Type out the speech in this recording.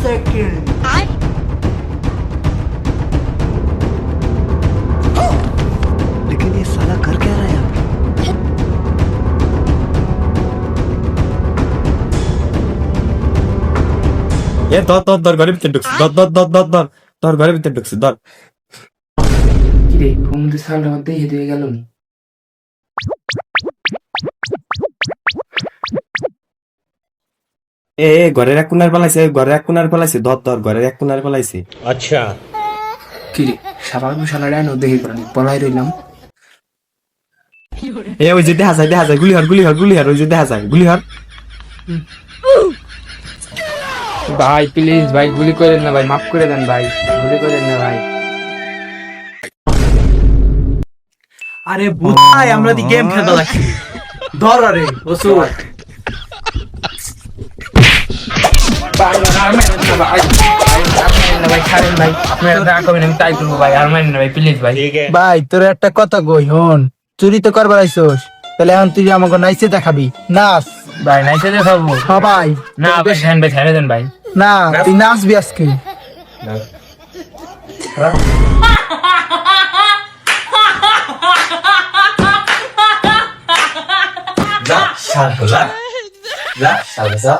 second. लेकिन ये साला कर क्या रहा है यहाँ पे? ধর ঘরের ভিতরে ঢুকছে ধর ঘরের ভিতরে ঢুকছে ধর কিরে ঘুমতে সালটা মধ্যে হেঁটে গেল নি ঘরের এক কোনার পালাইছে ধর ঘরের এক কোনার পালাইছে কিরে সাবাল মশালা নো দেখি করানি পলাই রইলাম ওই যে দেখা যায় গুলি হর ওই যে দেখা যায় গুলি হর ভাই প্লিজ ভাই গুলি করেন না ভাই মাফ করে দেন ভাই গুলি করেন না ভাই আরে বুঝাই আমরা দি গেম খেলতে লাগছি ধর আরে ওসু ভাই আর মারেন না ভাই ভাই ছাড়েন ভাই আপনারা দয়া করবেন আমি তাই করবো ভাই আর মারেন না ভাই প্লিজ ভাই ভাই তোর একটা কথা কই হন চুরি তো করবার আইছস তাহলে এখন তুই আমাকে নাইসে দেখাবি নাচ ভাই নাইসে দেখাবো সবাই না ভাই হ্যান ভাই ছেড়ে দেন ভাই না তুই নাচবি আজকে যা